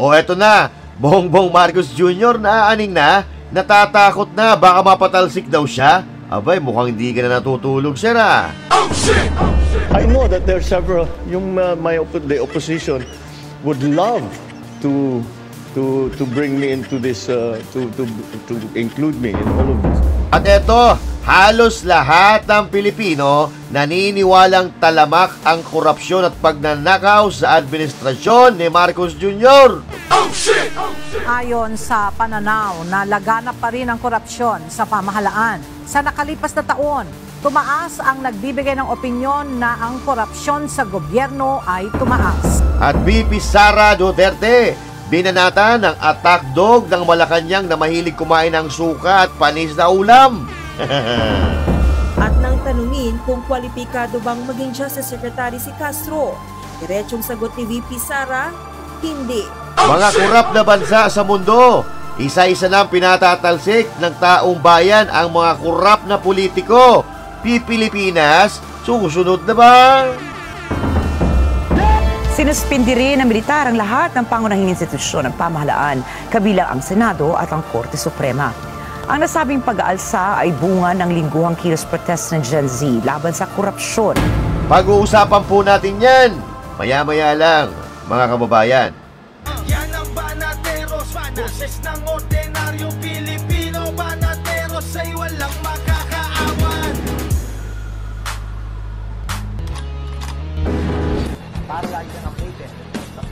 O eto na, Bongbong Marcos Jr. naaaning na, natatakot na, baka mapatalsik daw siya. Abay, mukhang hindi ka na natutulog, sir, ah. Oh shit! I know that there are several, the opposition would love to bring me into this, to include me in all of this. At eto, halos lahat ng Pilipino naniniwalang talamak ang korupsyon at pagnanakaw sa administrasyon ni Marcos Jr. Oh shit! Ayon sa pananaw na laganap pa rin ang korupsyon sa pamahalaan, sa nakalipas na taon, tumaas ang nagbibigay ng opinyon na ang korupsyon sa gobyerno ay tumaas. At BP Sara Duterte, binanata ng attack dog ng Malacanang na mahilig kumain ng suka at panis na ulam. At nang tanungin kung kwalipikado bang maging Justice Secretary si Castro, diretsong sagot ni VP Sara, hindi. Mga kurap na bansa sa mundo, isa-isa nang pinatatalsik ng taong bayan ang mga kurap na politiko. Pilipinas, susunod na ba? Sinuspindi rin ng militar ang lahat ng pangunahing institusyon ng pamahalaan, kabilang ang Senado at ang Korte Suprema. Ang nasabing pag-aalsa ay bunga ng lingguhang kilos protest ng Gen Z laban sa korupsyon. Pag-uusapan po natin yan, maya-maya lang, mga kababayan. Yan ang Banateros, boses ng ordinaryong Pilipino. Banateros ay walang makakaawan. Para lagi kang updated.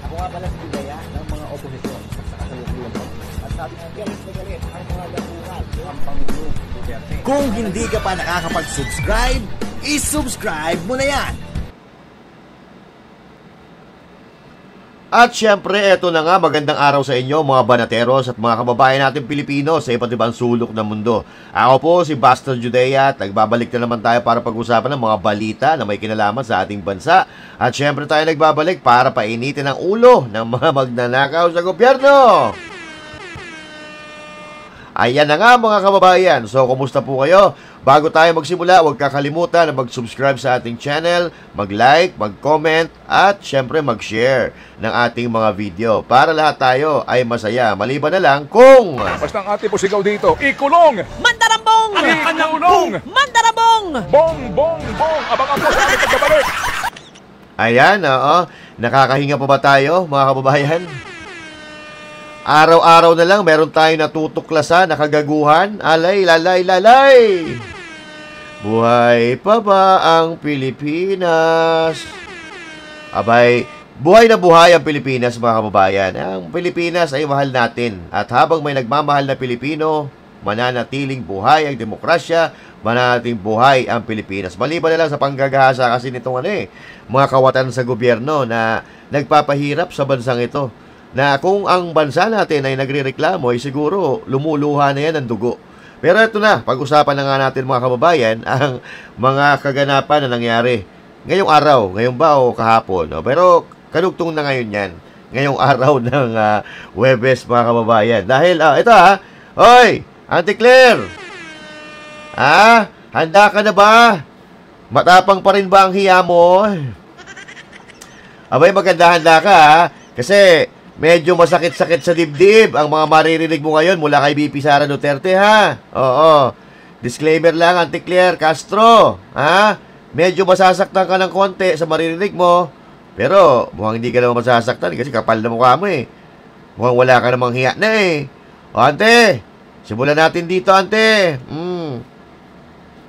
Ako nga pala si Bidaya ng mga oposisyon sa kasalukuyan ko. At sabi nga, galit na galit ang mga dapuhan ng Pangulong Duterte. Kung hindi ka pa nakakapag-subscribe, i-subscribe mo na yan! At syempre, eto na nga, magandang araw sa inyo mga banateros at mga kababayan natin Pilipino sa iba't ibang sulok ng mundo. Ako po si Buster Judea at nagbabalik na naman tayo para pag-usapan ng mga balita na may kinalaman sa ating bansa. At syempre tayo nagbabalik para painitin ang ulo ng mga magnanakaw sa gobyerno. Ayan na nga mga kababayan, so kumusta po kayo? Bago tayo magsimula, huwag kakalimutan na mag-subscribe sa ating channel, mag-like, mag-comment, at syempre mag-share ng ating mga video para lahat tayo ay masaya. Maliban na lang kung... Basta ang ating pusigaw dito, ikulong! Mandarambong! Ikulong! Mandarambong! Bong, bong, bong! Abangan po sa ating pagkabalik! Ayan, oo. Nakakahinga pa ba tayo, mga kababayan? Araw-araw na lang meron tayong natutuklasan, nakagaguhan. Alay, lalay, lalay. Buhay pa ba ang Pilipinas? Abay, buhay na buhay ang Pilipinas, mga kababayan. Ang Pilipinas ay mahal natin. At habang may nagmamahal na Pilipino, mananatiling buhay ang demokrasya, mananatiling buhay ang Pilipinas. Maliban na lang sa panggagahasa kasi nitong mga kawatan sa gobyerno na nagpapahirap sa bansang ito. Na kung ang bansa natin ay nagrereklamo, ay siguro lumuluha na yan ng dugo. Pero ito na, pag-usapan na nga natin mga kababayan ang mga kaganapan na nangyari ngayong araw, ngayon ba o kahapon. No? Pero kanugtong na ngayon yan, ngayong araw ng Huwebes mga kababayan. Dahil, ito oy, Auntie Claire, handa ka na ba? Matapang pa rin ba ang hiya mo? Abay, maganda-handa ka kasi... medyo masakit-sakit sa dibdib ang mga maririnig mo ngayon mula kay BP Sara Duterte, ha? Oo. Disclaimer lang, Auntie Claire Castro, ha? Medyo masasaktan ka ng konti sa maririnig mo, pero mukhang hindi ka naman masasaktan kasi kapal na mukha mo eh. Mukhang wala ka namang hiya na eh. O, Ante, simulan natin dito, Ante.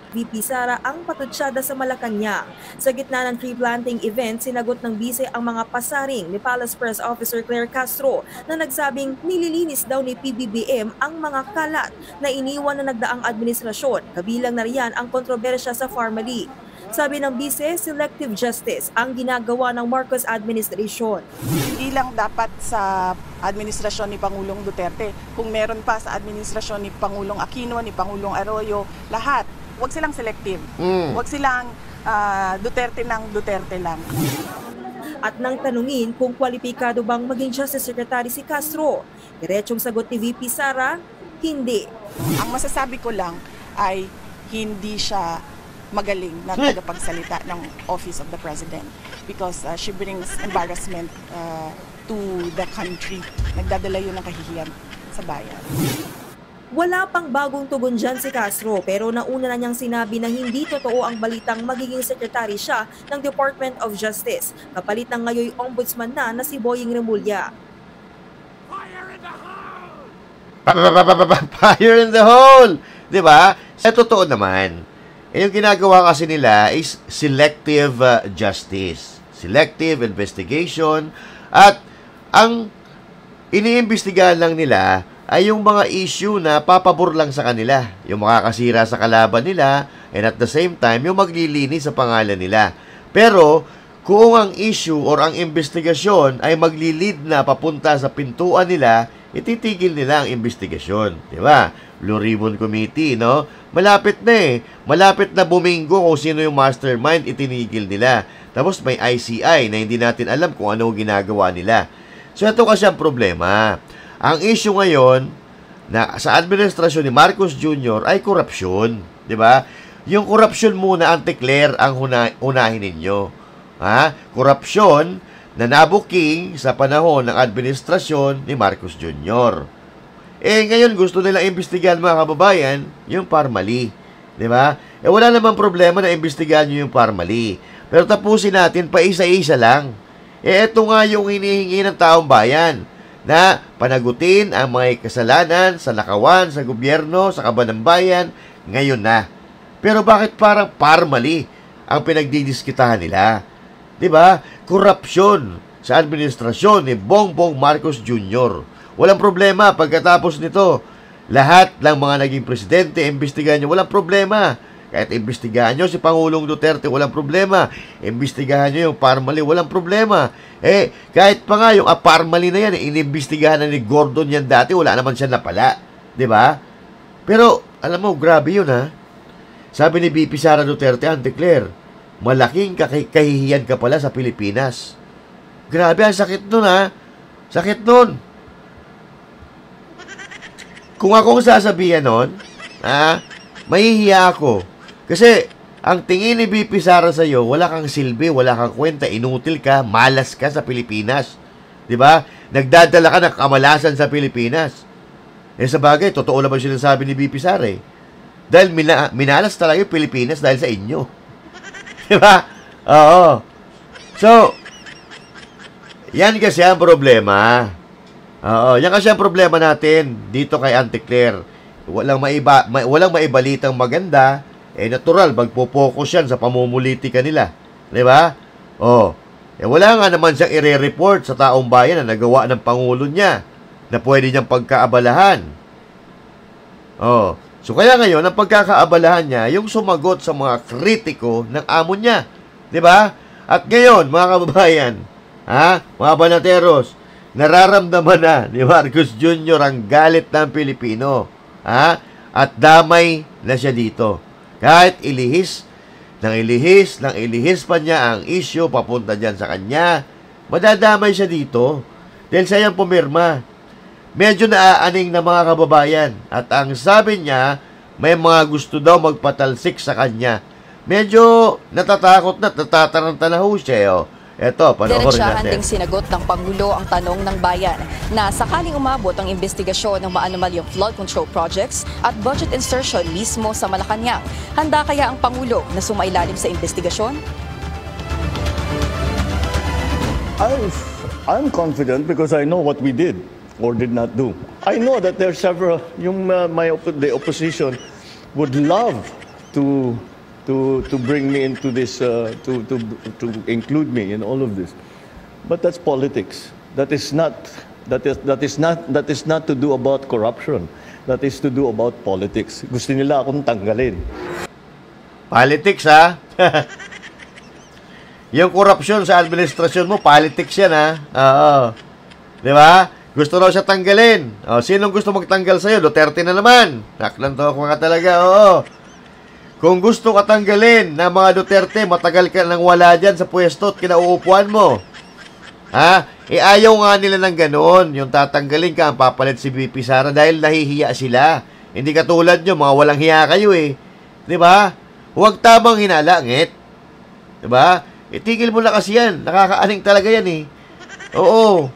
VP Sara ang patutsyada sa Malacanang. Sa gitna ng tree planting event, sinagot ng bise ang mga pasaring ni Palace Press Officer Claire Castro na nagsabing nililinis daw ni PBBM ang mga kalat na iniwan na nagdaang administrasyon. Kabilang na riyan ang kontrobersya sa Pharmaly. Sabi ng bise, selective justice ang ginagawa ng Marcos administration. Hindi lang dapat sa administrasyon ni Pangulong Duterte. Kung meron pa sa administrasyon ni Pangulong Aquino, ni Pangulong Arroyo, lahat. Huwag silang selective. Huwag silang Duterte ng Duterte lang. At nang tanungin kung kwalipikado bang maging Justice Secretary si Castro, diretsong sagot ni VP Sara, hindi. Ang masasabi ko lang ay hindi siya magaling na tagapagsalita ng Office of the President because she brings embarrassment to the country. Nagdadala yun ng kahihiyan sa bayan. Wala pang bagong tugon dyan si Castro pero nauna na niyang sinabi na hindi totoo ang balitang magiging sekretary siya ng Department of Justice. Kapalit ng ngayon ombudsman na si Boying Remulla. Fire in the hole! Diba? Sa totoo naman, yung ginagawa kasi nila is selective justice. Selective investigation. At ang iniimbestigahan lang nila ay yung mga issue na papabor lang sa kanila. Yung makakasira sa kalaban nila and at the same time, yung maglilinis sa pangalan nila. Pero, kung ang issue or ang investigasyon ay maglilid na papunta sa pintuan nila, ititigil nila ang investigasyon. Diba? Blue Ribbon Committee, no? Malapit na eh. Malapit na buminggo kung sino yung mastermind, itinigil nila. Tapos may ICI na hindi natin alam kung ano ginagawa nila. So, ito kasi ang problema. Ang issue ngayon na sa administrasyon ni Marcos Jr. ay korupsyon. Diba? Yung korupsyon muna, Auntie Claire, ang unahin ninyo. Ha? Korupsyon na nabuking sa panahon ng administrasyon ni Marcos Jr. Ngayon gusto nilang imbestigahan mga kababayan yung Parmali. Diba? Wala namang problema na imbestigahan nyo yung Parmali. Pero tapusin natin pa isa-isa lang. Ito nga yung hinihingi ng taong bayan na panagutin ang mga kasalanan sa nakawan, sa gobyerno, sa kaban ng bayan ngayon na. Pero bakit parang Parmali ang pinagdidiskitahan nila? Diba? Korupsyon sa administrasyon ni Bongbong Marcos Jr. Walang problema pagkatapos nito. Lahat ng mga naging presidente, imbestigahan nyo, walang problema. Kahit imbestigahan nyo si Pangulong Duterte, walang problema. Imbestigahan nyo yung Parmali, walang problema. Kahit pa nga yung Parmali na yan, inimbestigahan na ni Gordon yan dati, wala naman siya napala. Diba? Pero, alam mo, grabe yun ha. Sabi ni VP Sara Duterte, Auntie Claire, malaking kahihiyan ka pala sa Pilipinas. Grabe, ang sakit nun ha. Sakit nun. Kung akong sasabihan nun, mahihiya ako. Kasi, ang tingin ni VP Sara sa'yo, wala kang silbi, wala kang kwenta, inutil ka, malas ka sa Pilipinas. Diba? Nagdadala ka ng kamalasan sa Pilipinas. Sa bagay, totoo naman sinasabi ni VP Sara eh. Dahil minalas talaga yung Pilipinas dahil sa inyo. Diba? Oo. So, yan kasi ang problema. Oo, yan kasi ang problema natin dito kay Auntie Claire. Walang maibalitang maganda, natural, magpo-focus yan sa pamumulitika nila. Diba? Wala nga naman siyang ire-report sa taong bayan na nagawa ng Pangulo niya na pwede niyang pagkaabalahan. So, kaya ngayon, ang pagkakaabalahan niya, yung sumagot sa mga kritiko ng amo niya. Diba? At ngayon, mga kababayan, mga banateros, nararamdaman na ni Marcos Jr. ang galit ng Pilipino. At damay na siya dito. Kahit ilihis pa niya ang issue papunta dyan sa kanya, madadamay siya dito. Dahil siya yung pumirma. Medyo naaaning na mga kababayan. At ang sabi niya, may mga gusto daw magpatalsik sa kanya. Medyo natatakot na, natataranta na ho siya. Eto, panoorin Diretsahan natin. ding sinagot ng Pangulo ang tanong ng bayan na sakaling umabot ang investigasyon ng maanumalyang flood control projects at budget insertion mismo sa Malacanang, handa kaya ang Pangulo na sumailalim sa investigasyon? I'm confident because I know what we did or did not do. I know that there are several, the opposition would love to bring me into this, to include me in all of this, but that's politics. That is not to do about corruption. That is to do about politics. Gusto nila akong tanggalin. Politics, ha? Yung korupsyon sa administrasyon mo, politics yan, ha? Oo. Di ba? Gusto raw siya tanggalin. Sinong gusto magtanggal sa'yo? Duterte na naman. Naklanto ako ka talaga, oo. Kung gusto ka tanggalin na mga Duterte, matagal ka nang wala dyan sa pwesto at kinauupuan mo. Ayaw nga nila ng ganoon. Yung tatanggalin ka, ang papalit si VP Sara dahil nahihiya sila. Hindi katulad nyo, mga walang hiya kayo eh. Diba? Huwag tamang hinalangit. Diba? Itigil mo na kasi yan. Nakakaaning talaga yan eh. Oo.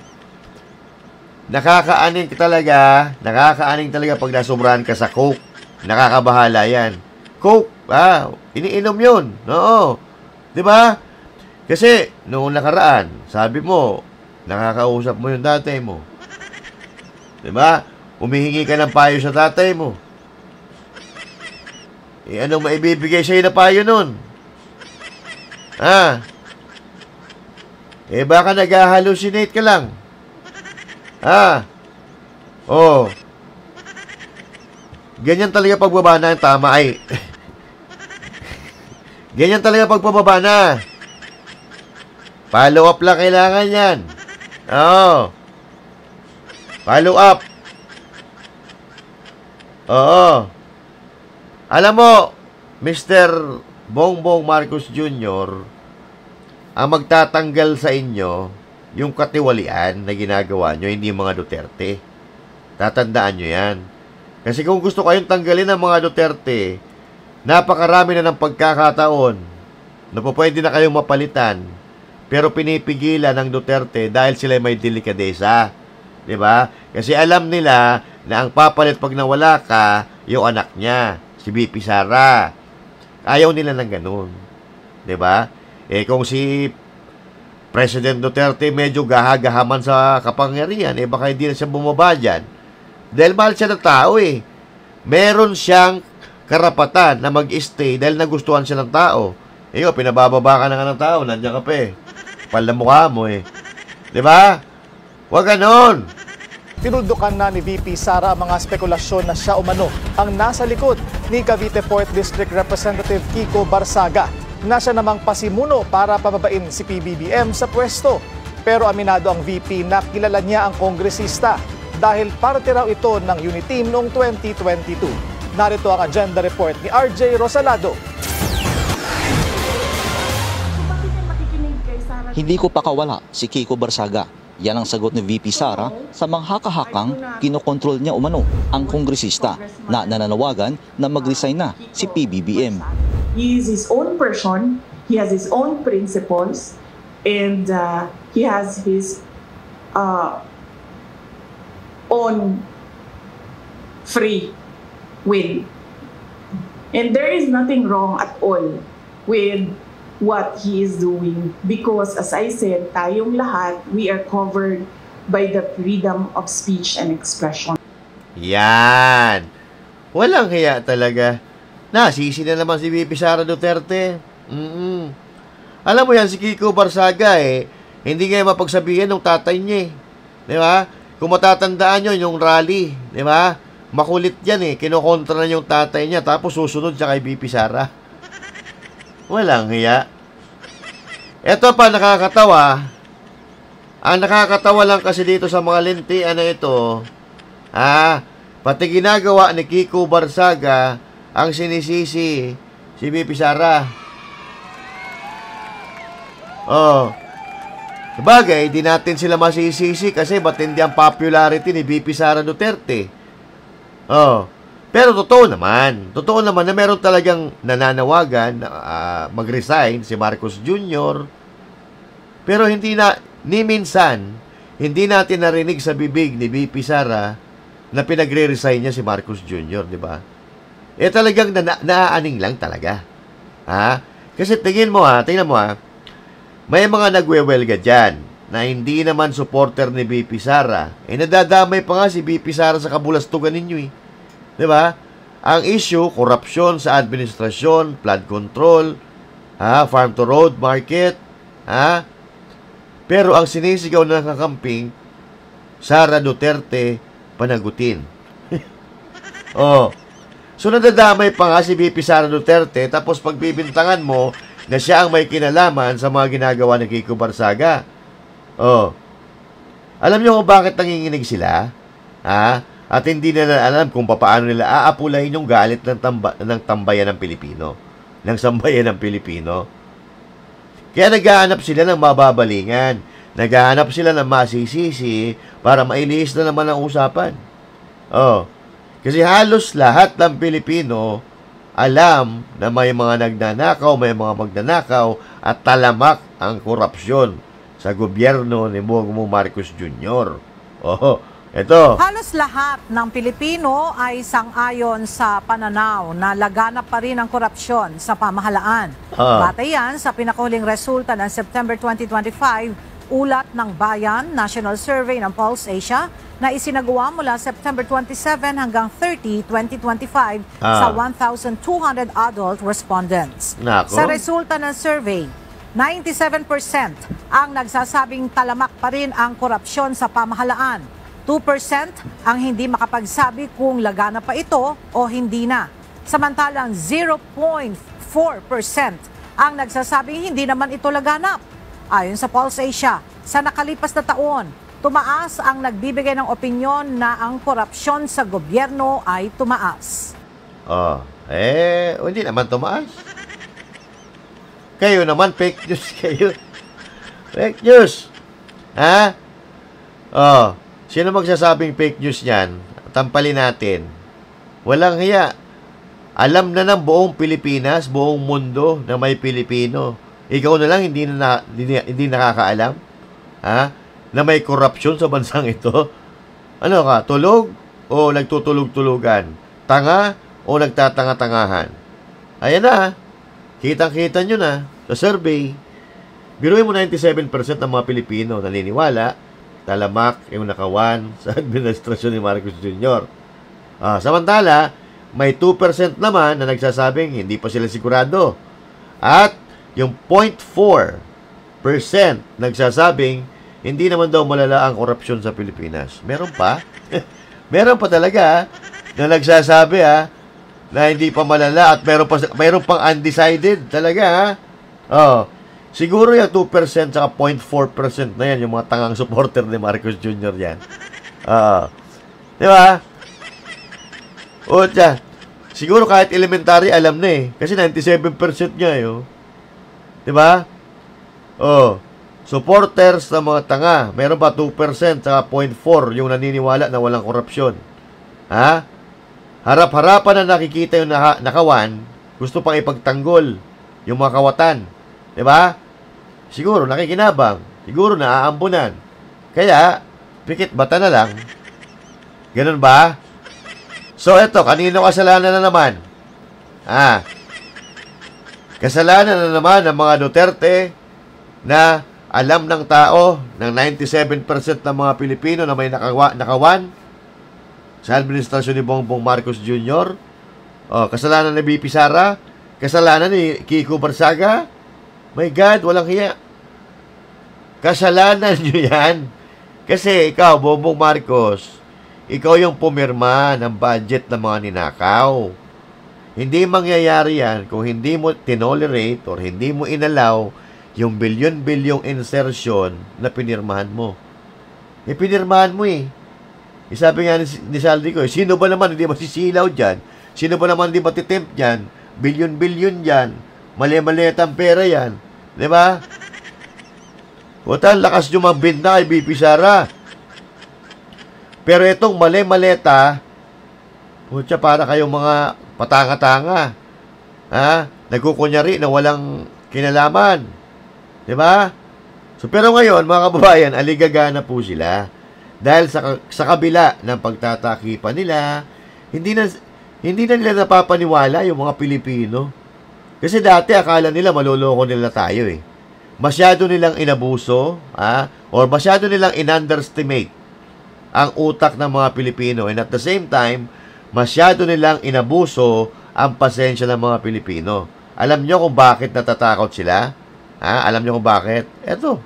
nakakaaning talaga pag nasubrahan ka sa Coke. Nakakabahala yan. Coke, iniinom yun. Oo. Diba? Kasi, noong nakaraan, sabi mo, nakakausap mo yung tatay mo. Diba? Humihingi ka ng payo sa tatay mo. Anong maibibigay sa'yo na payo nun? Baka nag-hallucinate ka lang. Ganyan talaga pagbaba na, tama ay. Ganyan talaga pagbaba na. Follow up lang kailangan yan. Follow up. Alam mo, Mr. Bongbong Marcos Jr., ang magtatanggal sa inyo yung katiwalian na ginagawa nyo, hindi yung mga Duterte. Tatandaan nyo yan. Kasi kung gusto kayong tanggalin ng mga Duterte, napakarami na ng pagkakataon na pwede na kayong mapalitan, pero pinipigilan ng Duterte dahil sila may delikadesa. Diba? Kasi alam nila na ang papalit pag nawala ka, yung anak niya, si BP Sara. Ayaw nila ng ganun. Diba? Kung si President Duterte medyo gahagahaman sa kapangyarihan, baka hindi na siya bumaba dyan. Dahil mahal siya ng tao Meron siyang karapatan na mag-stay dahil nagustuhan siya ng tao. Pinabababa ka na ng tao, nandiyan ka pa Pal na mukha mo Diba? Huwag ganon. Tinuldukan na ni VP Sara ang mga spekulasyon na siya umano ang nasa likod ni Cavite 4th District Representative Kiko Barsaga na siya namang pasimuno para pababain si PBBM sa pwesto. Pero aminado ang VP na kilala niya ang kongresista dahil parte raw ito ng Uniteam noong 2022. Narito ang agenda report ni RJ Rosalado. Hindi ko pakawala si Kiko Barsaga. Yan ang sagot ni VP Sara sa manghakahakang kinokontrol niya umano ang kongresista na nananawagan na mag-resign na si PBBM. He is his own person, he has his own principles, and he has his own free will. And there is nothing wrong at all with what he is doing because, as I said, tayong lahat, we are covered by the freedom of speech and expression. Yan. Walang hiya talaga. Nasisi na naman si VP Sara Duterte. Alam mo yan, si Kiko Barsaga hindi nga mapagsabihan ng tatay niya Di ba? Kung matatandaan nyo yung rally, di ba? Makulit yan kinokontra na yung tatay niya tapos susunod siya kay VP Sara. Walang hiya. Ito pa nakakatawa. Ang nakakatawa lang kasi dito sa mga lintian na ito, pati ginagawa ni Kiko Barsaga ang sinisisi si VP Sara. Sabagay, di natin sila masisisi kasi matindi ang popularity ni VP Sara Duterte. Pero totoo naman na meron talagang nananawagan na mag-resign si Marcos Jr. Pero ni minsan, hindi natin narinig sa bibig ni VP Sara na pinagre-resign niya si Marcos Jr., di ba? Talagang naaaning lang talaga. Kasi tingnan mo may mga nagwewelga dyan na hindi naman supporter ni VP Sara. Nadadamay pa nga si VP Sara sa kabulastugan ninyo Di ba? Ang issue, korupsyon sa administrasyon, flood control, farm to road market, Pero ang sinisigaw ng kakamping, Sara Duterte panagutin. So nadadamay pa nga si VP Sara Duterte tapos pagbibintangan mo na siya ang may kinalaman sa mga ginagawa ng Kiko Barsaga. Alam niyo kung bakit nanginginig sila? At hindi na alam kung paano nila aapulahin yung galit ng tambayan ng Pilipino. Ng sambayan ng Pilipino. Kaya naghahanap sila ng mababalingan. Naghahanap sila ng masisisi para mailihis na naman ang usapan. Kasi halos lahat ng Pilipino alam na may mga nagnanakaw, may mga magnanakaw at talamak ang korupsyon sa gobyerno ni Bongbong Marcos Jr. Ito. Halos lahat ng Pilipino ay sang-ayon sa pananaw na laganap pa rin ang korupsyon sa pamahalaan. Batay yan sa pinakahuling resulta ng September 2025, ulat ng Bayan National Survey ng Pulse Asia na isinagawa mula September 27 hanggang 30, 2025 sa 1,200 adult respondents. Nako. Sa resulta ng survey, 97% ang nagsasabing talamak pa rin ang korupsyon sa pamahalaan. 2% ang hindi makapagsabi kung laganap pa ito o hindi na. Samantalang 0.4% ang nagsasabing hindi naman ito laganap. Ayon sa Pulse Asia, sa nakalipas na taon, tumaas ang nagbibigay ng opinyon na ang korupsyon sa gobyerno ay tumaas. Hindi naman tumaas. Kayo naman, fake news kayo. Fake news. Ha? Sino magsasabing fake news niyan? Tampalin natin. Walang hiya. Alam na ng buong Pilipinas, buong mundo na may Pilipino. Ikaw na lang hindi nakakaalam? Ha? Na may korupsyon sa bansang ito? Ano ka? Tulog o nagtutulog-tulugan? Tanga o nagtatanga-tangahan? Ayan na. Kitang-kita nyo na sa survey. Biruin mo 97% ng mga Pilipino naniniwala, talamak yung nakawan sa administrasyon ni Marcos Jr. Samantala, may 2% naman na nagsasabing hindi pa sila sigurado. At yung 0.4% nagsasabing hindi naman daw malala ang korupsyon sa Pilipinas. Meron pa? Meron pa talaga na nagsasabi na hindi pa malala at meron pang undecided talaga siguro yung 2% saka 0.4% na yan, yung mga tangang supporter ni Marcos Jr. yan. Di ba? Siguro kahit elementary alam na kasi 97% nga di ba? Supporters ng mga tanga, meron pa 2% saka 0.4% yung naniniwala na walang korupsyon. Harap-harapan na nakikita yung nakawan, gusto pang ipagtanggol yung mga kawatan. Di ba? Siguro nakikinabang, siguro naaambunan. Kaya, pikit bata na lang. Ganun ba? So, eto, kanino kasalanan na naman? Kasalanan na naman ng mga Duterte na alam ng tao ng 97% ng mga Pilipino na may nakawan sa administrasyon ni Bongbong Marcos Jr. Kasalanan ni BP Sara, kasalanan ni Kiko Barsaga. My God, walang hiya. Kasalanan nyo yan. Kasi ikaw, Bongbong Marcos, ikaw yung pumirma ng budget ng mga ninakaw. Hindi mangyayari yan kung hindi mo tinolerate or hindi mo inalaw yung bilyon-bilyong insertion na pinirmahan mo. Pinirmahan mo Sabi nga ni Saldi ko, sino ba naman hindi masisilaw dyan? Sino ba naman hindi matitempt dyan? Bilyon-bilyon dyan. Mali-malietang pera yan. Di ba? Lakas nyo magbinda kay BP Sara. Pero itong mali-maleta, para kayong mga patanga-tanga. Nagkukunyari na walang kinalaman. Di ba? Pero ngayon, mga kababayan, aligagana po sila. Dahil sa kabila ng pagtatakipan nila, hindi na nila napapaniwala yung mga Pilipino. Kasi dati akala nila maloloko nila tayo Masyado nilang inabuso, or masyado nilang in-underestimate ang utak ng mga Pilipino. And at the same time, masyado nilang inabuso ang pasensya ng mga Pilipino. Alam nyo kung bakit natatakot sila? Alam nyo kung bakit? Eto.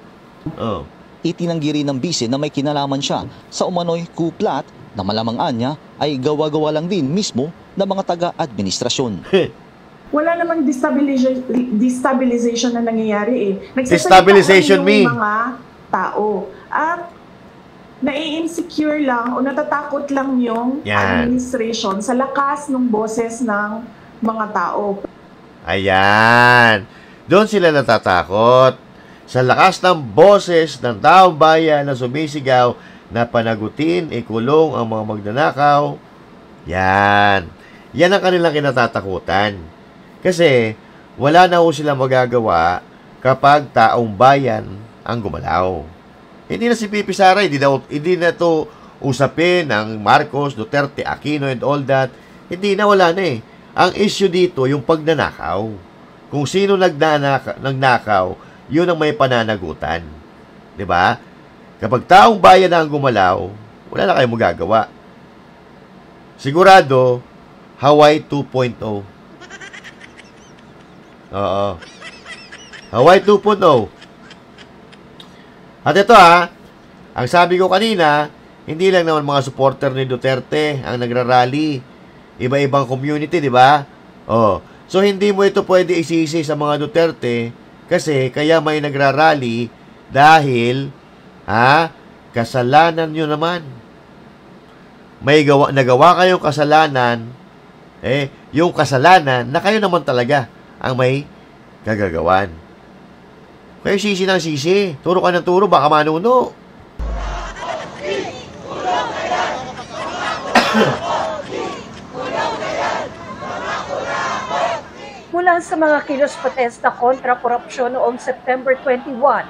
Itinanggi rin ng bise na may kinalaman siya sa umano'y kuplat na malamang anya ay gawa-gawa lang din mismo ng mga taga-administrasyon. Wala namang destabilization na nangyayari Destabilization yung mga tao. At nai-insecure lang o natatakot lang yung administration sa lakas ng boses ng mga tao. Ayan. Doon sila natatakot. Sa lakas ng boses ng taong bayan na sumisigaw na panagutin, ikulong ang mga magnanakaw. Yan. Yan ang kanilang kinatatakutan. Kasi wala na ho sila magagawa kapag taong bayan ang gumalaw. Hindi na si Pipi Sara, hindi na to usapin ng Marcos, Duterte, Aquino and all that, hindi na, wala na eh. Ang issue dito, yung pagnanakaw. Kung sino nagnakaw, yun ang may pananagutan. 'Di ba? Kapag taong bayan na ang gumalaw, wala na kayong magagawa. Sigurado, Hawaii 2.0. Oo. Hawaii 2.0. At ito ang sabi ko kanina, hindi lang naman mga supporter ni Duterte ang nagrarally. Iba-ibang community, di ba? Oh. So, hindi mo ito pwede isisi sa mga Duterte kasi kaya may nagrarally dahil, kasalanan nyo naman. Nagawa kayong kasalanan, yung kasalanan na kayo naman talaga ang may kagagawan. Kaya sisi ng sisi. Turo ka ng turo, baka manuno. Mula sa mga kilos protesta kontra korupsyon noong September 21,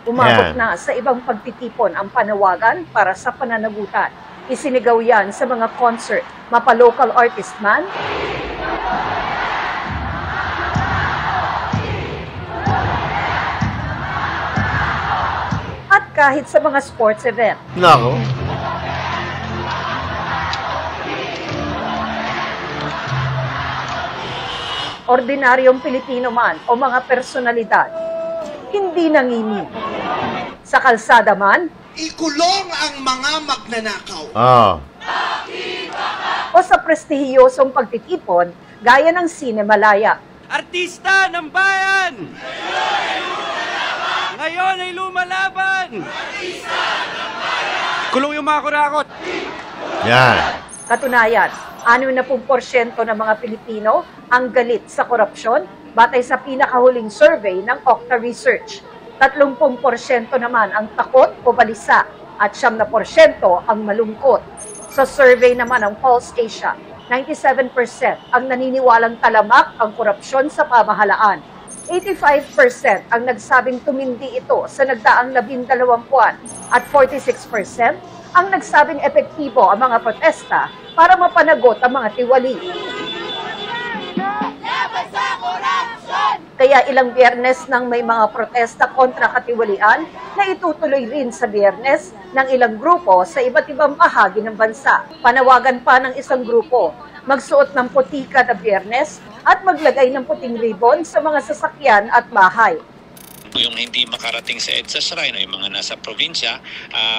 umabot na sa ibang pagtitipon ang panawagan para sa pananagutan. Isinigaw yan sa mga concert, mapa-local artist man, at kahit sa mga sports event. Nako. Ordinaryong Pilipino man o mga personalidad, hindi nanginig. Sa kalsada man, ikulong ang mga magnanakaw. O sa prestihiyosong pagtitipon, gaya ng Sinemalaya. Artista ng bayan! Ngayon ay lumalaban! Kulong yung mga kurakot! Yan. Katunayan, 60% ng mga Pilipino ang galit sa korupsyon batay sa pinakahuling survey ng Okta Research. 30% naman ang takot o balisa at 7% ang malungkot. Sa survey naman ng Pulse Asia, 97% ang naniniwalang talamak ang korupsyon sa pamahalaan. 85% ang nagsabing tumindi ito sa nagdaang 12 buwan at 46% ang nagsabing epektibo ang mga protesta para mapanagot ang mga tiwali. Kaya ilang Biyernes nang may mga protesta kontra katiwalian na itutuloy rin sa Biyernes ng ilang grupo sa iba't ibang bahagi ng bansa. Panawagan pa ng isang grupo, magsuot ng puti kada Biyernes at maglagay ng puting ribbon sa mga sasakyan at bahay. Yung hindi makarating sa EDSA Shrine o yung mga nasa probinsya,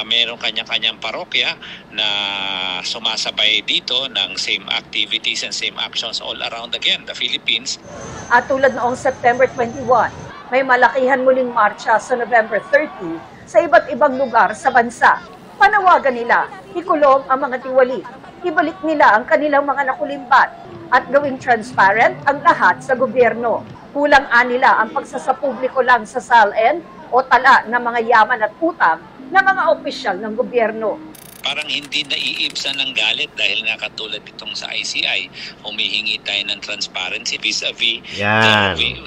mayroong kanya-kanyang parokya na sumasabay dito ng same activities and same actions all around again, the Philippines. At tulad noong September 21, may malakihan muling marcha sa November 30 sa iba't ibang lugar sa bansa. Panawagan nila, ikulong ang mga tiwali, ibalik nila ang kanilang mga nakulimbat at gawing transparent ang lahat sa gobyerno. Kulang nila ang pagsasapubliko lang sa SALN o tala ng mga yaman at utang ng mga opisyal ng gobyerno. Parang hindi naiibsan ng galit dahil nga katulad itong sa ICI, humihingi tayo ng transparency vis-a-vis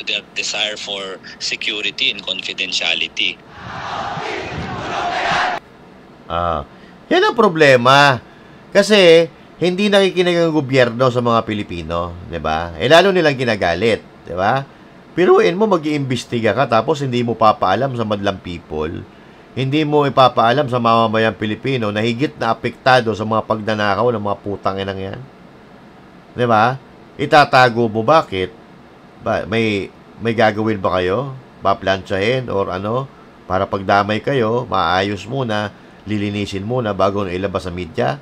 the desire for security and confidentiality. Yan ang problema. Kasi hindi nakikinig ang gobyerno sa mga Pilipino, 'di ba? Lalo nilang ginagalit, 'di ba? Piruin mo, mag-iimbestiga ka tapos hindi mo papaalam sa madlang people. Hindi mo ipapaalam sa mamamayang Pilipino na higit na apektado sa mga pagnanakaw ng mga putang inang yan. 'Di ba? Itatago mo bakit? May gagawin ba kayo? Paplantsahin or ano? Para pagdamay kayo, maayos muna, lilinisin muna bago na ilabas sa media.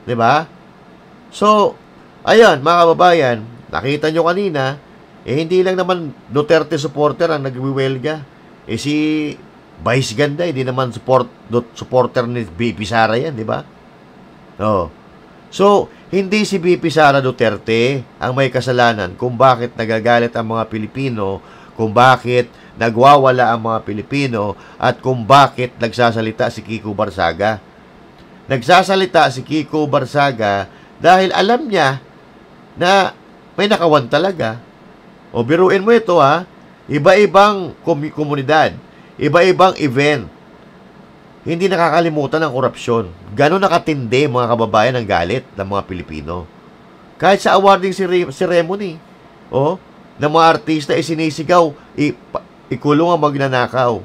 'Di ba? So, ayan, mga kababayan, nakita nyo kanina, hindi lang naman Duterte supporter ang nagwiwelga. Si Vice Ganda, hindi naman supporter ni BP Sara yan, di ba? So, hindi si BP Sara Duterte ang may kasalanan kung bakit nagagalit ang mga Pilipino, kung bakit nagwawala ang mga Pilipino, at kung bakit nagsasalita si Kiko Barsaga. Nagsasalita si Kiko Barsaga dahil alam niya na may nakawan talaga. O biruin mo ito ha, iba-ibang komunidad, iba-ibang event. Hindi nakakalimutan ng korupsyon. Gano'n nakatindi mga kababayan ang galit ng mga Pilipino. Kahit sa awarding ceremony, ng mga artista sinisigaw, ikulong ang magnanakaw.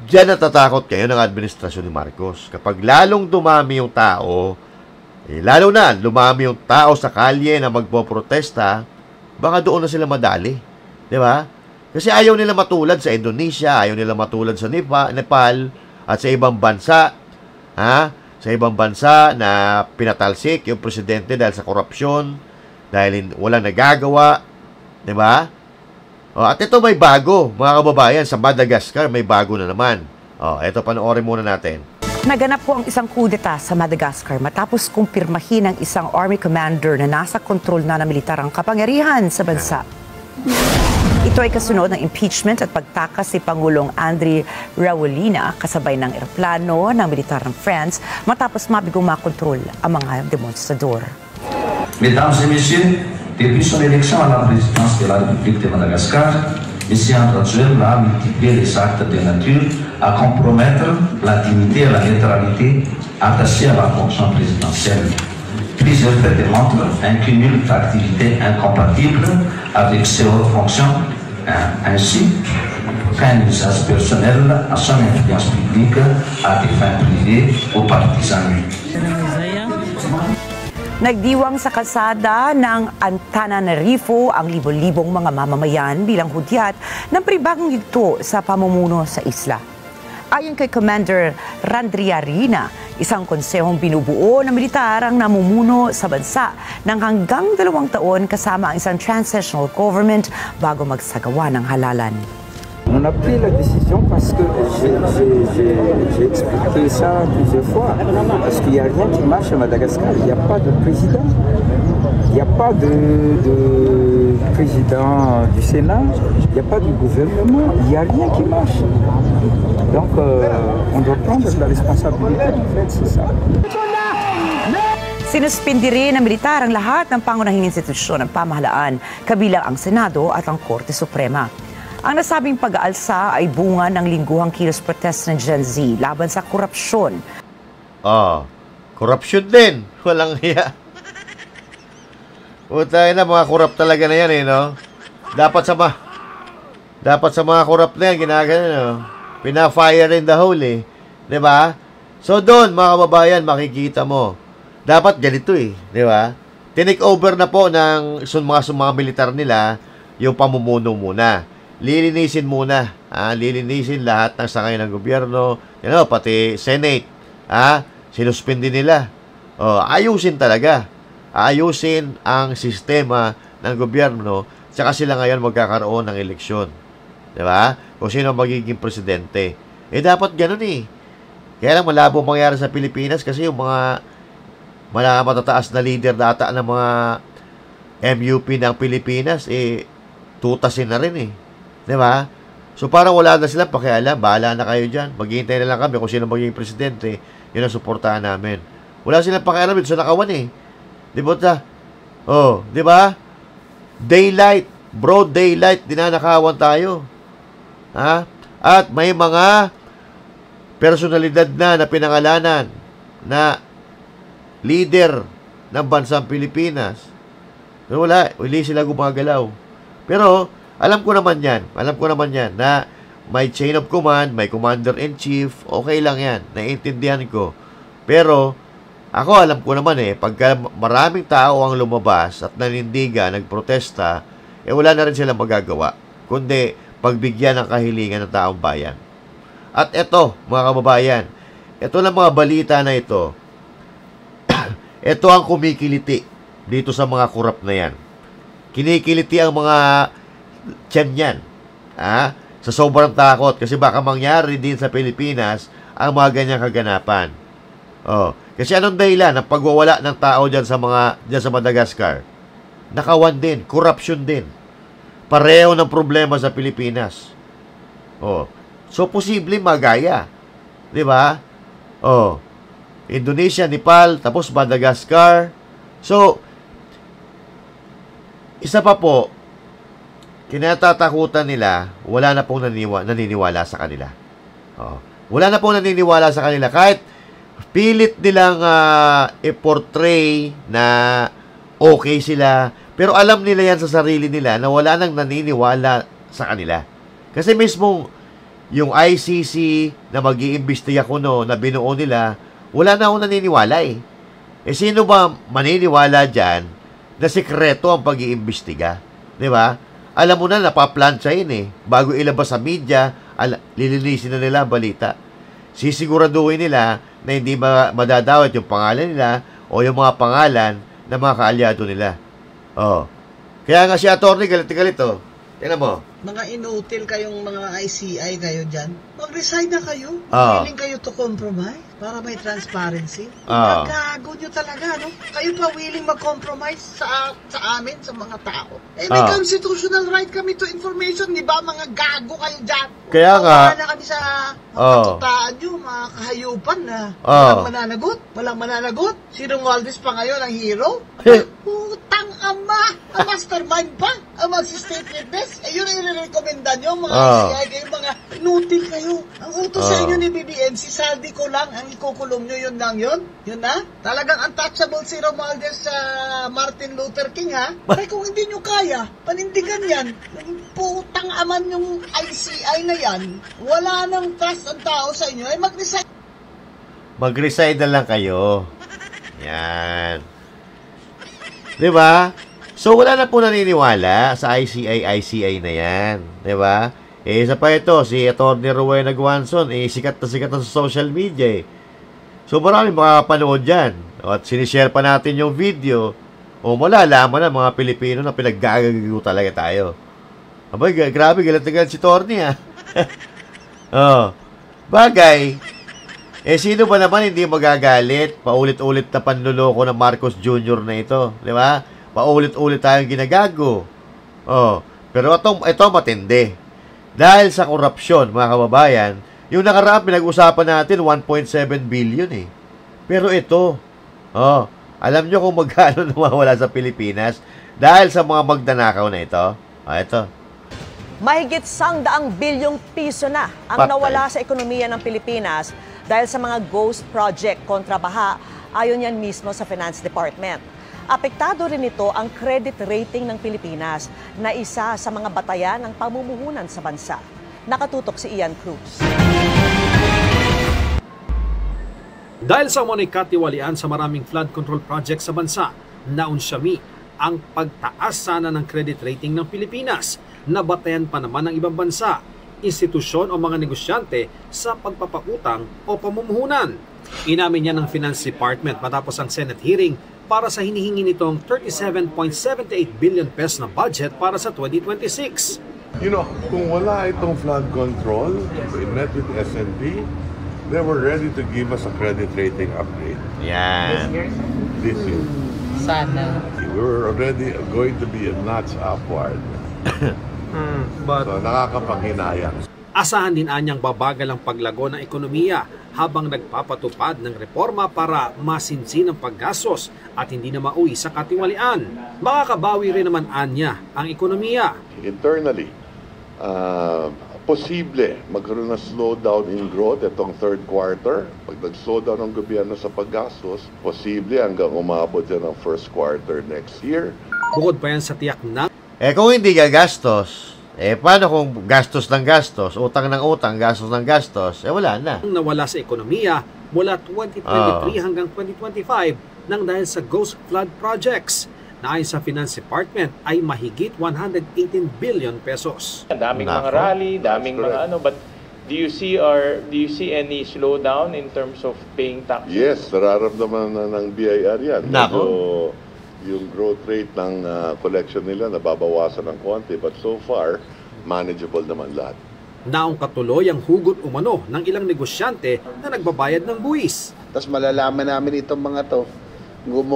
Diyan natatakot kayo ng administrasyon ni Marcos. Kapag lalong dumami yung tao, lalo na lumami yung tao sa kalye na magpoprotesta, baka doon na sila madali. Diba? Kasi ayaw nila matulad sa Indonesia, ayaw nila matulad sa Nepal, at sa ibang bansa, sa ibang bansa na pinatalsik yung presidente dahil sa korupsyon, dahil walang nagagawa. Diba? At ito may bago, mga kababayan, sa Madagascar may bago na naman. Ito panoorin muna natin. Naganap po ang isang kudeta sa Madagascar matapos kumpirmahin ng isang army commander na nasa kontrol na ng militar ang kapangyarihan sa bansa. Ito ay kasunod ng impeachment at pagtakas si Pangulong Andry Rajoelina kasabay ng eroplano ng militar ng France matapos mabigong makontrol ang mga demonstrador. Mesdames et messieurs, depuis son élection à la présidence de la République de Madagascar, M. Andry Rajoelina a multiplié les actes de nature à compromettre la dignité et la neutralité attachées à la fonction présidentielle. Plusieurs faits démontrent un cumul d'activités incompatibles avec ses hautes fonctions, ainsi qu'un usage personnel à son influence publique à des fins privées ou partisanes. Nagdiwang sa kalsada ng Antananarivo ang libo-libong mga mamamayan bilang hudyat ng pribagong yugto sa pamumuno sa isla. Ayon kay Commander Randriarina, isang konsehong binubuo ng militar ang namumuno sa bansa ng hanggang 2 taon kasama ang isang transitional government bago magsagawa ng halalan. On a pris la décision parce que j'ai expliqué ça plusieurs fois, parce qu'il n'y a rien qui marche à Madagascar, il n'y a pas de président, il n'y a pas de président du Sénat, il n'y a pas de gouvernement, il n'y a rien qui marche. Donc on doit prendre la responsabilité, en fait, c'est ça. Sinuspindi rin ng militar ang lahat ng pangunahing institusyon ng pamahalaan, kabilang ang Senado at ang Korte Suprema. Ang nasabing pag-aalsa ay bunga ng lingguhang kilos protest ng Gen Z laban sa korupsyon. Korupsyon din. Walang hiya. Utay na, mga korap talaga na yan no? Dapat sa mga korap na yan, ginagano, pina-fire in the hole Diba? So doon, mga kababayan, makikita mo. Dapat ganito di ba? Tinake over na po ng mga militar nila yung pamumuno muna. Lilinisin muna. Lilinisin lahat ng sangay ng gobyerno. Pati Senate. Sinuspindi nila. Ayusin talaga. Ayusin ang sistema ng gobyerno. Tsaka sila ngayon magkakaroon ng eleksyon. Diba? Kung sino magiging presidente. Dapat ganun Kaya lang malabo mangyari sa Pilipinas kasi yung mga matataas na leader data ng mga MUP ng Pilipinas, tutasin na rin Diba? So parang wala na sila pakialam, bahala na kayo dyan. Maghihintay na lang kami kung sino magiging presidente, yun ang suportahan namin. Wala silang pakialam dito sa nakawan Di ba? Di ba? Daylight, broad daylight, dinanakawan tayo. At may mga personalidad na pinangalanan na leader ng bansang Pilipinas. Wala, hindi sila gumagalaw. Pero alam ko naman yan na may chain of command, may commander-in-chief, okay lang yan, naiintindihan ko. Pero ako alam ko naman pagka maraming tao ang lumabas at nanindigan, nagprotesta, wala na rin silang magagawa, kundi pagbigyan ng kahilingan ng taong bayan. At ito, mga kababayan, ito na mga balita na ito, ito ang kumikiliti dito sa mga korap na yan. Kinikiliti ang mga tiyan yan. Sa sobrang takot. Kasi baka mangyari din sa Pilipinas ang mga ganyang kaganapan. Kasi anong dahilan ng pagwawala ng tao dyan sa Madagascar? Nakawan din. Corruption din. Pareho ng problema sa Pilipinas. So, posible magaya. Di ba? Indonesia, Nepal, tapos Madagascar. So, isa pa po, kinatatakutan nila, wala na pong naniniwala sa kanila. Wala na pong naniniwala sa kanila. Kahit pilit nilang i-portray na okay sila, pero alam nila yan sa sarili nila na wala nang naniniwala sa kanila. Kasi mismo yung ICC na mag-iimbestiga kuno na binuo nila, wala na akong naniniwala eh. Sino ba maniniwala dyan na sikreto ang pag-iimbestiga? Di ba? Alam mo na, napaplansya yun eh. Bago ilabas sa media, lilinisin na nila ang balita. Sisiguraduhin nila na hindi madadawat yung pangalan nila o yung mga pangalan ng mga kaalyado nila. Kaya nga si attorney galit-galit Tingnan mo. Mga inutil kayong mga ICI kayo dyan, mag-resign na kayo. Willing kayo to compromise para may transparency. Gago nyo talaga, no? Kayo pa willing mag-compromise sa amin, sa mga tao. May constitutional right kami to information, di ba? Mga gago kayo dyan. Kaya nga. Na kami sa patutaan nyo, mga kahayupan na walang mananagot. Si Romualdez pa ngayon ang hero. Putang ama! Ang mastermind pa! Ang mag-state witness! Yun ang i-recommenda nyo, mga ICI kayo, mga inutil kayo. Ang utos sa inyo ni BBM, si Saldi ko lang, ang ikukulong nyo, yun lang yun? Yun na? Talagang untouchable si Romualdez sa Martin Luther King, ha? Ay, kung hindi nyo kaya, panindigan yan. Putang aman yung ICI na yan, wala nang trust ang tao sa inyo, ay mag-resign. Mag-resign na lang kayo. Yan. Diba? So, wala na po naniniwala sa ICI na yan. Diba? Isa pa ito, si Atty. Rowena Guanzon, sikat na sa social media So, marami makakapanood dyan. At sinishare pa natin yung video. Malalaman na mga Pilipino na pinaggagago talaga tayo. Abay, grabe, galit na galit si Torny, Bagay. Sino ba naman hindi magagalit? Paulit-ulit na panluloko ng Marcos Jr. na ito. Di ba? Paulit-ulit tayong ginagago. Pero ito matindi. Dahil sa korupsyon, mga kababayan, yung nakaraan pinag-usapan natin, 1.7 billion Pero ito, alam nyo kung magkano nawawala sa Pilipinas dahil sa mga magdanakaw na ito? Ito. Mahigit 100 bilyong piso na ang nawala sa ekonomiya ng Pilipinas dahil sa mga ghost project kontra baha, ayon yan mismo sa Finance Department. Apektado rin ito ang credit rating ng Pilipinas na isa sa mga batayan ng pamumuhunan sa bansa. Nakatutok si Ian Cruz. Dahil sa umunay katiwalian sa maraming flood control project sa bansa, naunsyami ang pagtaas sana ng credit rating ng Pilipinas na batayan pa naman ng ibang bansa, institusyon o mga negosyante sa pagpapautang o pamumuhunan. Inamin niya ng Finance Department matapos ang Senate hearing para sa hinihingi nitong 37.78 billion pesos na budget para sa 2026. Kung wala itong flood control, we met with S&P, they were ready to give us a credit rating upgrade. Yan. This year. Sana. We were already going to be a notch upward. So, nakakapanghinayang. Asahan din anyang babagal ang paglago ng ekonomiya habang nagpapatupad ng reforma para masinsin ang paggastos at hindi na mauwi sa katiwalian. Makakabawi rin naman anya ang ekonomiya. Internally, posible magkaroon ng slowdown in growth itong third quarter. Pag nag-slowdown ang gobyerno sa paggastos, posible hanggang umabot yan ang first quarter next year. Bukod pa yan sa tiyak na kung hindi gagastos, paano kung gastos ng gastos, utang ng utang, gastos ng gastos, wala na. Nawala sa ekonomiya mula 2023 hanggang 2025 nang dahil sa ghost flood projects na ayon sa Finance Department ay mahigit 118 billion pesos. Daming mga rally, daming mga but do you see any slowdown in terms of paying taxes? Yes, nararamdaman na ng BIR yan. So, yung growth rate ng collection nila nababawasan ng konti, but so far manageable naman lahat. Naong katuloy ang hugot umano ng ilang negosyante na nagbabayad ng buwis. Tapos malalaman namin itong mga to,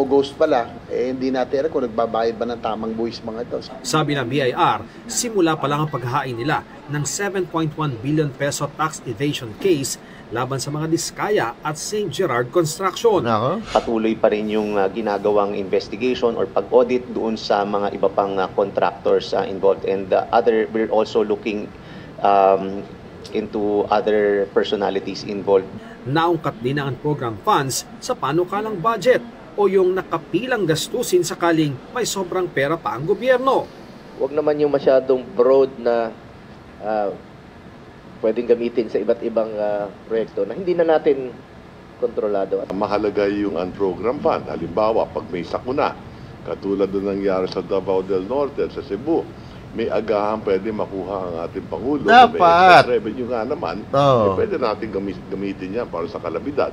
ghost pala, hindi natin kung nagbabayad ba ng tamang buwis mga ito. Sabi ng BIR, simula pa lang ang paghahain nila ng 7.1 billion peso tax evasion case laban sa mga Diskaya at St. Gerard Construction. Patuloy pa rin yung ginagawang investigation or pag-audit doon sa mga iba pang contractors involved, and we're also looking into other personalities involved. Naungkat din ang program funds sa panukalang budget o yung nakapilang gastusin sakaling may sobrang pera pa ang gobyerno. Huwag naman yung masyadong broad na pwedeng gamitin sa iba't ibang proyekto na hindi na natin kontrolado. Mahalaga yung unprogrammed fund. Halimbawa, pag may sakuna, katulad na nangyari sa Davao del Norte at sa Cebu, may agahan pwede makuha ang ating Pangulo. Dapat. May revenue nga naman, pwede natin gamitin yan para sa kalabidad.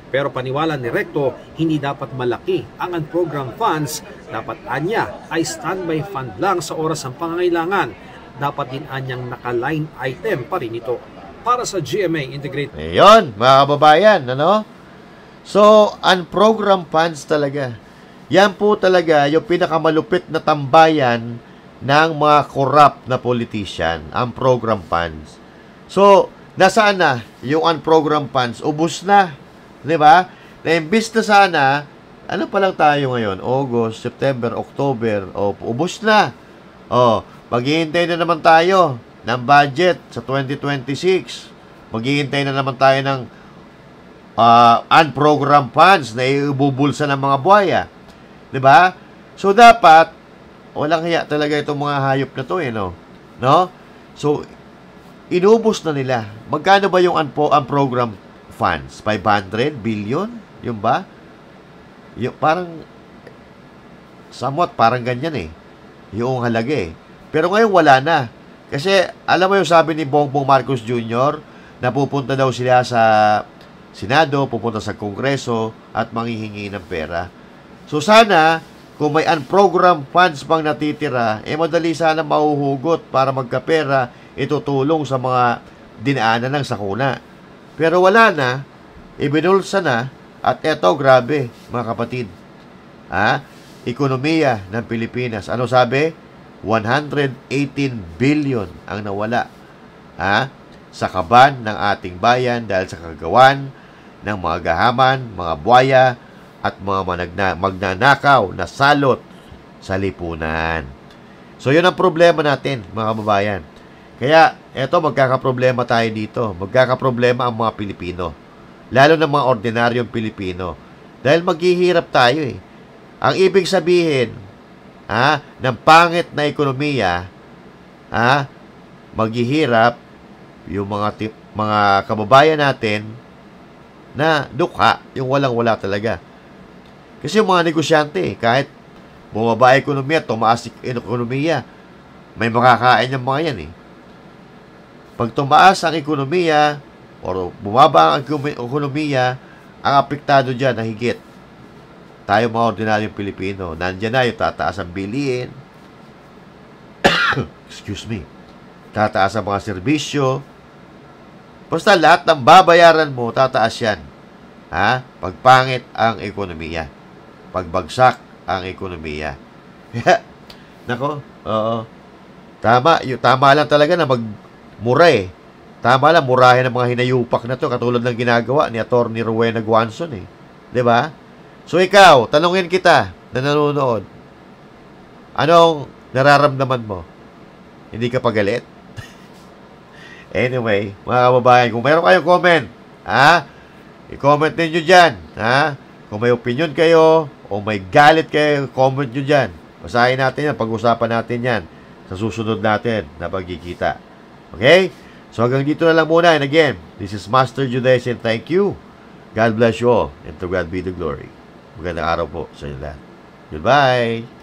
Pero paniwala ni Recto, hindi dapat malaki ang unprogrammed funds. Dapat anya ay standby fund lang sa oras ng pangangailangan. Dapat din anyang naka-line item pa rin ito. Para sa GMA Integrated. Ayun, mga kababayan, ano? So, unprogrammed funds talaga. Yan po talaga yung pinakamalupit na tambayan ng mga corrupt na politician, unprogrammed funds. So, nasaan na yung unprogrammed funds? Ubus na. Di ba? Na imbis na sana, ano pa lang tayo ngayon? August, September, October, ubus na. Maghihintay na naman tayo ng budget sa 2026. Maghihintay na naman tayo ng unprogrammed funds na ibubulsa ng mga buhaya. Diba? So, dapat, walang hiya talaga itong mga hayop na to, no? So, inubos na nila. Magkano ba yung unprogrammed funds? 500 billion? Yung ba? Yung, parang, somewhat, parang ganyan yung halaga Pero ngayon wala na. Kasi alam mo yung sabi ni Bongbong Marcos Jr. na pupunta daw sila sa Senado, pupunta sa Kongreso at manghihingi ng pera. So sana kung may unprogrammed funds pang natitira, madali sana mahuhugot para magkapera, itutulong sa mga dinaanan ng sakuna. Pero wala na, ibinulsa na, at eto grabe mga kapatid. Ekonomiya ng Pilipinas. Ano sabi? 118 billion ang nawala sa kaban ng ating bayan dahil sa kagawan ng mga gahaman, mga buhaya at mga magnanakaw na salot sa lipunan. So yun ang problema natin mga kababayan. Kaya eto magkakaproblema tayo dito. Magkakaproblema ang mga Pilipino. Lalo na mga ordinaryong Pilipino. Dahil maghihirap tayo Ang ibig sabihin ng pangit na ekonomiya, maghihirap yung mga kababayan natin na dukha, yung walang-wala talaga. Kasi yung mga negosyante, kahit bumaba ekonomiya, tumaas ekonomiya, may makakain yung mga yan Pag tumaas ang ekonomiya, o bumaba ang ekonomiya, ang apektado dyan na higit tayo mga ordinaryong Pilipino. Nandiyan na yung tataas ang bilihin. Excuse me. Tataas ang mga serbisyo. Basta lahat ng babayaran mo, tataas yan. Pagpangit ang ekonomiya. Pagbagsak ang ekonomiya. Nako, oo. Tama lang talaga na magmura Tama lang, murahin ang mga hinayupak na to, katulad ng ginagawa ni Atty. Rowena Guanzon Diba? So ikaw, tanungin kita na nanonood, anong nararamdaman mo? Hindi ka pagalit? Anyway, mga kababayan, kung mayroon kayong comment, i-comment ninyo dyan. Kung may opinion kayo, o may galit kayo, comment nyo dyan. Basahin natin yan, pag-usapan natin yan sa susunod natin na pagkikita. Okay? So hanggang dito na lang muna. And again, this is Master Judes and thank you. God bless you all and to God be the glory. Magandang araw po sa inyo lahat. Goodbye!